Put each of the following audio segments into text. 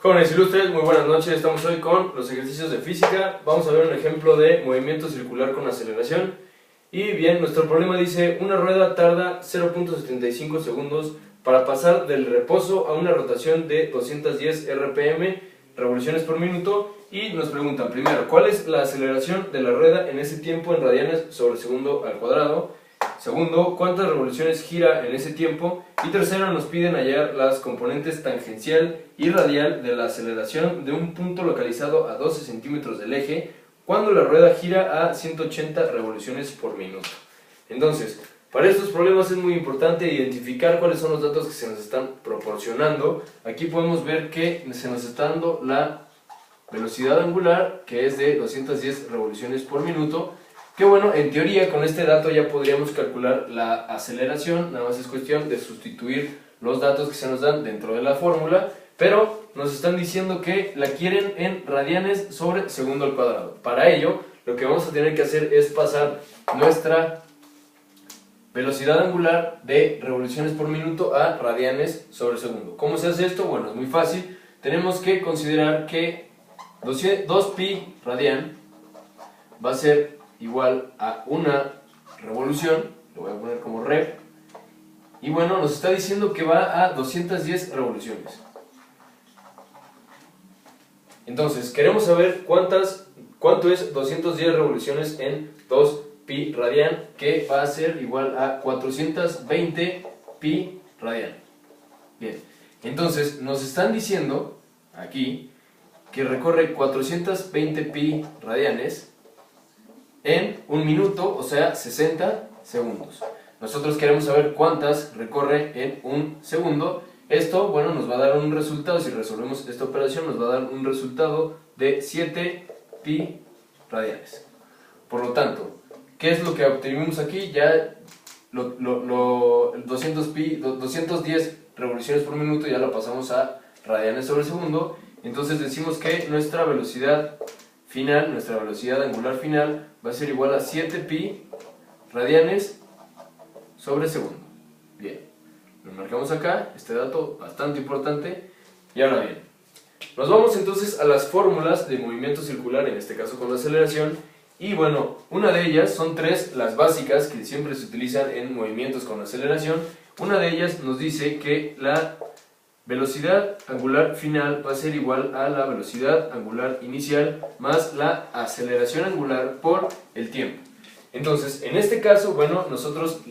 Jóvenes ilustres, muy buenas noches. Estamos hoy con los ejercicios de física. Vamos a ver un ejemplo de movimiento circular con aceleración. Y bien, nuestro problema dice: una rueda tarda 0.75 segundos para pasar del reposo a una rotación de 210 RPM, revoluciones por minuto. Y nos preguntan primero, ¿cuál es la aceleración de la rueda en ese tiempo en radianes sobre segundo al cuadrado? Segundo, ¿cuántas revoluciones gira en ese tiempo? Y tercero, nos piden hallar las componentes tangencial y radial de la aceleración de un punto localizado a 12 centímetros del eje cuando la rueda gira a 180 revoluciones por minuto. Entonces, para estos problemas es muy importante identificar cuáles son los datos que se nos están proporcionando. Aquí podemos ver que se nos está dando la velocidad angular, que es de 210 revoluciones por minuto. Que bueno, en teoría con este dato ya podríamos calcular la aceleración, nada más es cuestión de sustituir los datos que se nos dan dentro de la fórmula, pero nos están diciendo que la quieren en radianes sobre segundo al cuadrado. Para ello, lo que vamos a tener que hacer es pasar nuestra velocidad angular de revoluciones por minuto a radianes sobre segundo. ¿Cómo se hace esto? Bueno, es muy fácil. Tenemos que considerar que 2pi radian va a ser igual a una revolución, lo voy a poner como rev, y bueno, nos está diciendo que va a 210 revoluciones. Entonces, queremos saber cuánto es 210 revoluciones en 2pi radian, que va a ser igual a 420 pi radian. Bien, entonces nos están diciendo aquí que recorre 420 pi radianes en un minuto, o sea, 60 segundos. Nosotros queremos saber cuántas recorre en un segundo. Esto, bueno, nos va a dar un resultado, si resolvemos esta operación, nos va a dar un resultado de 7 pi radianes. Por lo tanto, ¿qué es lo que obtuvimos aquí? Ya 210 revoluciones por minuto ya lo pasamos a radianes sobre segundo. Entonces decimos que nuestra velocidad final, nuestra velocidad angular final, va a ser igual a 7pi radianes sobre segundo. Bien, lo marcamos acá, este dato bastante importante. Y ahora bien, nos vamos entonces a las fórmulas de movimiento circular, en este caso con la aceleración. Y bueno, una de ellas son tres, las básicas que siempre se utilizan en movimientos con aceleración. Una de ellas nos dice que la velocidad angular final va a ser igual a la velocidad angular inicial más la aceleración angular por el tiempo. Entonces, en este caso, bueno, nosotros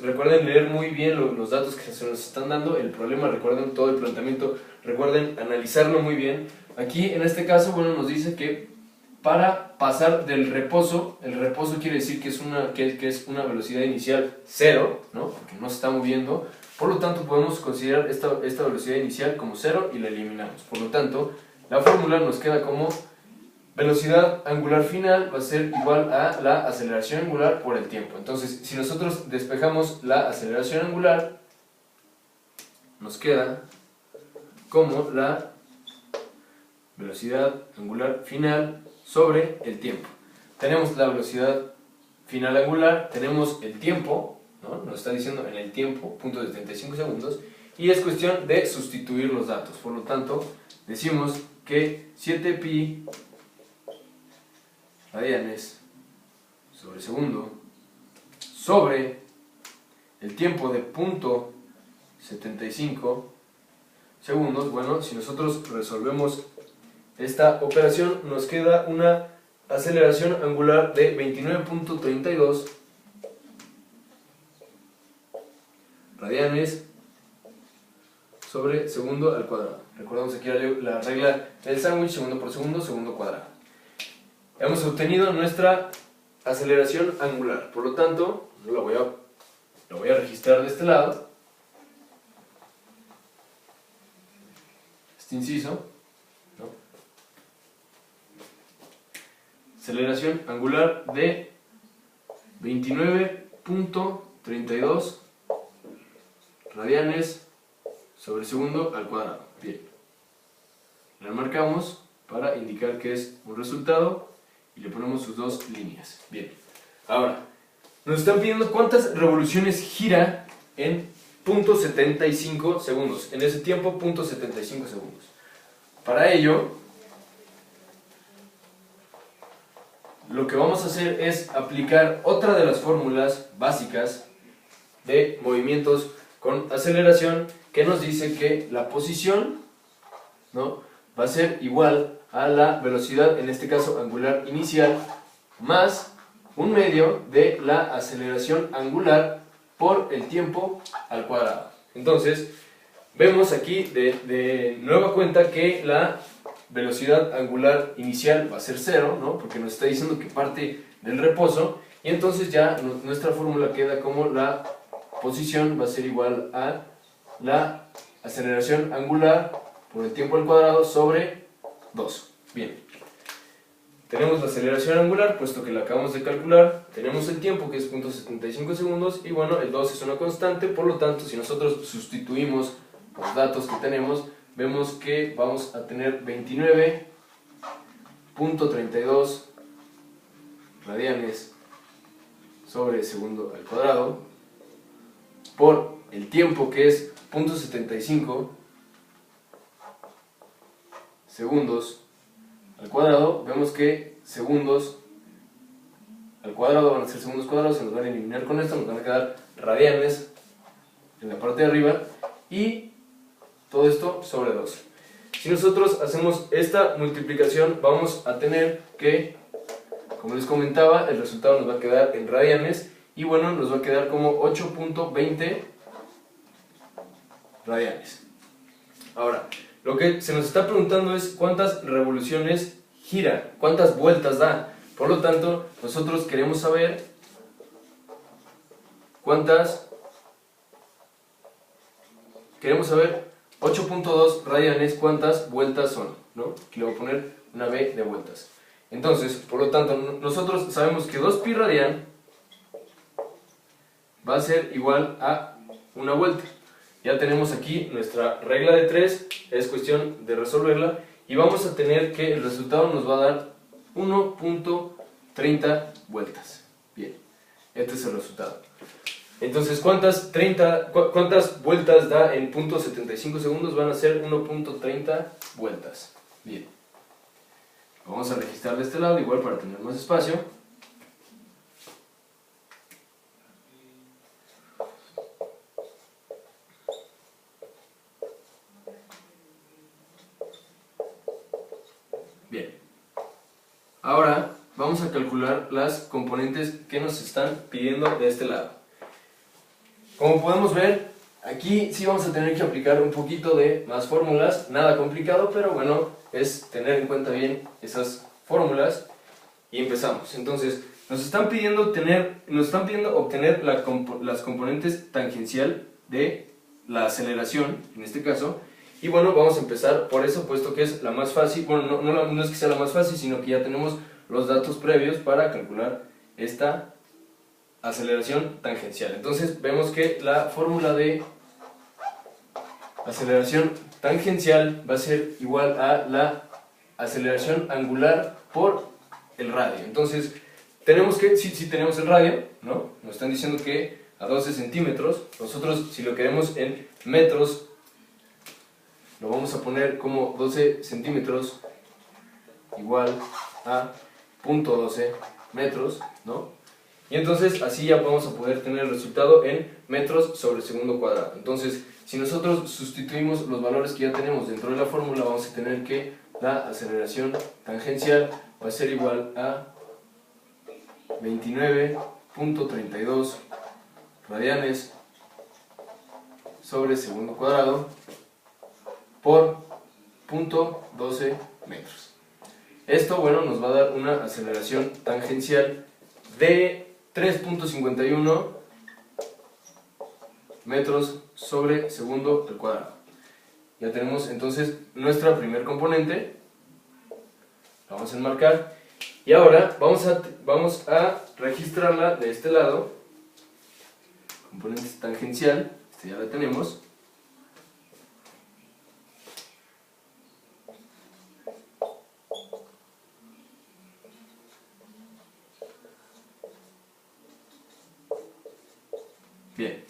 recuerden leer muy bien los datos que se nos están dando, el problema, recuerden todo el planteamiento, recuerden analizarlo muy bien. Aquí, en este caso, bueno, nos dice que para pasar del reposo, el reposo quiere decir que es una velocidad inicial cero, ¿no? Porque no se está moviendo. Por lo tanto, podemos considerar esta velocidad inicial como 0 y la eliminamos. Por lo tanto, la fórmula nos queda como velocidad angular final va a ser igual a la aceleración angular por el tiempo. Entonces, si nosotros despejamos la aceleración angular, nos queda como la velocidad angular final sobre el tiempo. Tenemos la velocidad final angular, tenemos el tiempo, ¿no? Nos está diciendo en el tiempo, punto de 75 segundos, y es cuestión de sustituir los datos. Por lo tanto, decimos que 7pi radianes sobre segundo sobre el tiempo de punto 75 segundos, bueno, si nosotros resolvemos esta operación, nos queda una aceleración angular de 29.32 radianes sobre segundo al cuadrado. Recordamos aquí la regla del sándwich, segundo por segundo, segundo cuadrado. Hemos obtenido nuestra aceleración angular, por lo tanto, yo lo voy a registrar de este lado, este inciso, ¿no? Aceleración angular de 29.32 radianes sobre segundo al cuadrado. Bien, la marcamos para indicar que es un resultado y le ponemos sus dos líneas. Bien, ahora nos están pidiendo cuántas revoluciones gira en 0.75 segundos, en ese tiempo 0.75 segundos. para ello, lo que vamos a hacer es aplicar otra de las fórmulas básicas de movimientos con aceleración, que nos dice que la posición, ¿no?, va a ser igual a la velocidad, en este caso angular inicial, más un medio de la aceleración angular por el tiempo al cuadrado. Entonces, vemos aquí de nueva cuenta que la velocidad angular inicial va a ser 0, ¿no?, porque nos está diciendo que parte del reposo, y entonces ya nuestra fórmula queda como la posición va a ser igual a la aceleración angular por el tiempo al cuadrado sobre 2. Bien. Tenemos la aceleración angular, puesto que la acabamos de calcular. Tenemos el tiempo, que es 0.75 segundos. Y bueno, el 2 es una constante. Por lo tanto, si nosotros sustituimos los datos que tenemos, vemos que vamos a tener 29.32 radianes sobre segundo al cuadrado por el tiempo, que es 0.75 segundos al cuadrado. Vemos que segundos al cuadrado van a ser segundos cuadrados, se nos van a eliminar con esto, nos van a quedar radianes en la parte de arriba, y todo esto sobre 2. Si nosotros hacemos esta multiplicación, vamos a tener que, como les comentaba, el resultado nos va a quedar en radianes, y bueno, nos va a quedar como 8.20 radianes. Ahora, lo que se nos está preguntando es cuántas revoluciones gira, cuántas vueltas da. Por lo tanto, nosotros queremos saber queremos saber 8.2 radianes, cuántas vueltas son, ¿no? Aquí le voy a poner una B de vueltas. Entonces, por lo tanto, nosotros sabemos que 2 pi radian va a ser igual a una vuelta. Ya tenemos aquí nuestra regla de 3, es cuestión de resolverla, y vamos a tener que el resultado nos va a dar 1.30 vueltas. Bien, este es el resultado. Entonces, ¿cuántas vueltas da en 0.75 segundos? Van a ser 1.30 vueltas. Bien, vamos a registrar de este lado, igual para tener más espacio. Bien, ahora vamos a calcular las componentes que nos están pidiendo de este lado. Como podemos ver, aquí sí vamos a tener que aplicar un poquito de más fórmulas, nada complicado, pero bueno, es tener en cuenta bien esas fórmulas, y empezamos. Entonces, nos están pidiendo obtener las componentes tangencial de la aceleración, en este caso. Y bueno, vamos a empezar por eso, puesto que es la más fácil. Bueno, no es que sea la más fácil, sino que ya tenemos los datos previos para calcular esta aceleración tangencial. Entonces vemos que la fórmula de aceleración tangencial va a ser igual a la aceleración angular por el radio. Entonces tenemos que, si tenemos el radio, ¿no?, nos están diciendo que a 12 centímetros, nosotros si lo queremos en metros, lo vamos a poner como 12 centímetros igual a 0.12 metros, ¿no? Y entonces así ya vamos a poder tener el resultado en metros sobre segundo cuadrado. Entonces, si nosotros sustituimos los valores que ya tenemos dentro de la fórmula, vamos a tener que la aceleración tangencial va a ser igual a 29.32 radianes sobre segundo cuadrado por 0.12 metros. Esto, bueno, nos va a dar una aceleración tangencial de 3.51 metros sobre segundo al cuadrado. Ya tenemos entonces nuestra primer componente, la vamos a enmarcar, y ahora vamos a registrarla de este lado. Componente tangencial, ya la tenemos. Bien.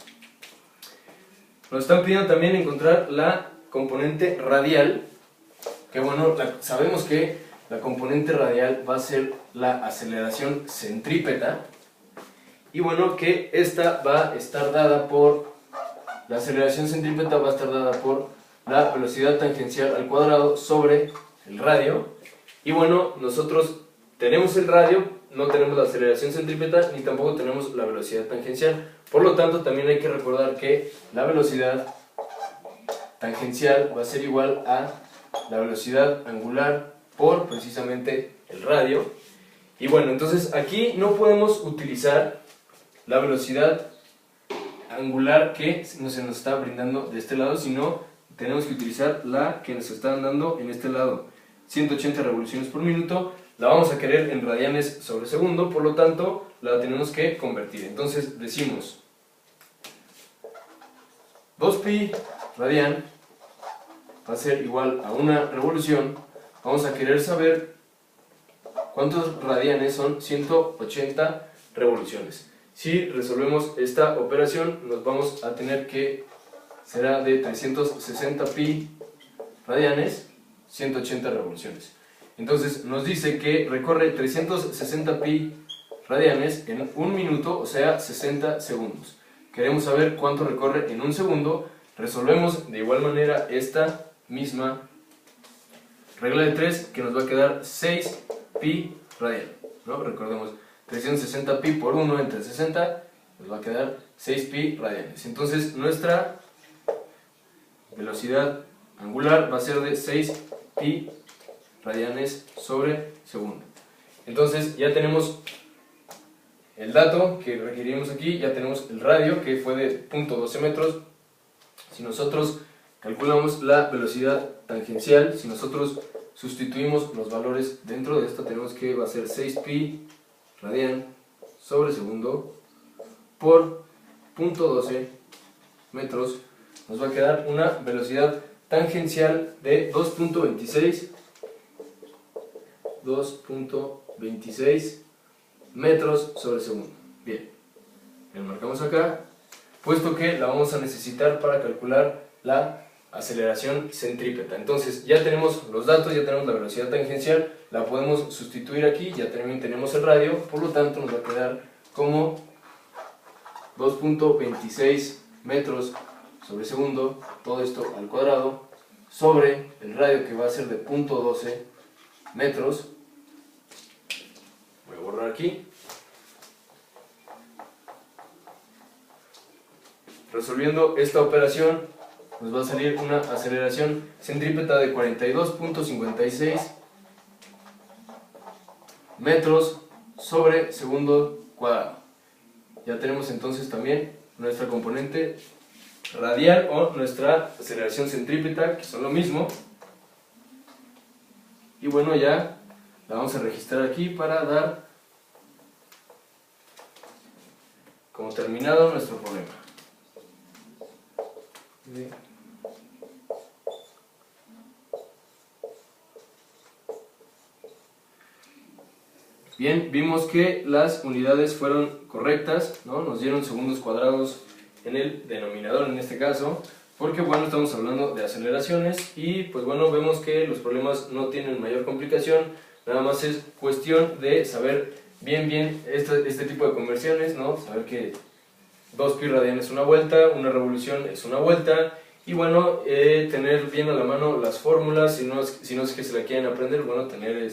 Nos están pidiendo también encontrar la componente radial. que bueno, sabemos que la componente radial va a ser la aceleración centrípeta, y bueno, que esta va a estar dada por, la aceleración centrípeta va a estar dada por la velocidad tangencial al cuadrado sobre el radio. Y bueno, nosotros tenemos el radio, no tenemos la aceleración centrípeta, ni tampoco tenemos la velocidad tangencial. Por lo tanto, también hay que recordar que la velocidad tangencial va a ser igual a la velocidad angular por precisamente el radio. Y bueno, entonces aquí no podemos utilizar la velocidad angular que se nos está brindando de este lado, sino tenemos que utilizar la que nos están dando en este lado, 180 revoluciones por minuto. La vamos a querer en radianes sobre segundo, por lo tanto la tenemos que convertir. Entonces decimos 2pi radian va a ser igual a una revolución. Vamos a querer saber cuántos radianes son 180 revoluciones. Si resolvemos esta operación, nos vamos a tener que, será de 360 pi radianes, 180 revoluciones. Entonces nos dice que recorre 360 pi radianes en un minuto, o sea 60 segundos. Queremos saber cuánto recorre en un segundo. Resolvemos de igual manera esta misma regla de 3, que nos va a quedar 6 pi radian, ¿no? Recordemos, 360 pi por 1 entre 60 nos va a quedar 6 pi radianes. Entonces nuestra velocidad angular va a ser de 6 pi radianes sobre segundo. Entonces ya tenemos el dato que requerimos aquí, ya tenemos el radio que fue de 0.12 metros. Si nosotros calculamos la velocidad tangencial, si nosotros sustituimos los valores dentro de esto, tenemos que va a ser 6 pi radian sobre segundo por 0.12 metros, nos va a quedar una velocidad tangencial de 2.26 metros sobre segundo. Bien, lo marcamos acá, puesto que la vamos a necesitar para calcular la aceleración centrípeta. Entonces ya tenemos los datos, ya tenemos la velocidad tangencial, la podemos sustituir aquí, ya también tenemos el radio, por lo tanto nos va a quedar como 2.26 metros sobre segundo, todo esto al cuadrado, sobre el radio que va a ser de 0.12 metros. Voy a borrar aquí. Resolviendo esta operación, nos va a salir una aceleración centrípeta de 42.56 metros sobre segundo cuadrado. Ya tenemos entonces también nuestra componente radial o nuestra aceleración centrípeta, que son lo mismo. Y bueno, ya la vamos a registrar aquí para dar como terminado nuestro problema. Bien, vimos que las unidades fueron correctas, ¿no? Nos dieron segundos cuadrados en el denominador en este caso, porque bueno, estamos hablando de aceleraciones y pues bueno, vemos que los problemas no tienen mayor complicación, nada más es cuestión de saber bien este tipo de conversiones, ¿no? Saber que 2 pi radian es una vuelta, una revolución es una vuelta, y bueno, tener bien a la mano las fórmulas, si no es que se la quieren aprender, bueno, tener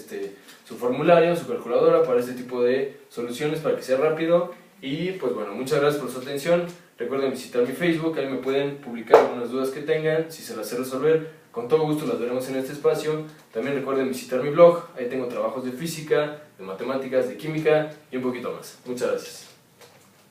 su formulario, su calculadora para este tipo de soluciones para que sea rápido. Y pues bueno, muchas gracias por su atención. Recuerden visitar mi Facebook, ahí me pueden publicar algunas dudas que tengan, si se las sé resolver, con todo gusto las veremos en este espacio. También recuerden visitar mi blog, ahí tengo trabajos de física, de matemáticas, de química y un poquito más. Muchas gracias.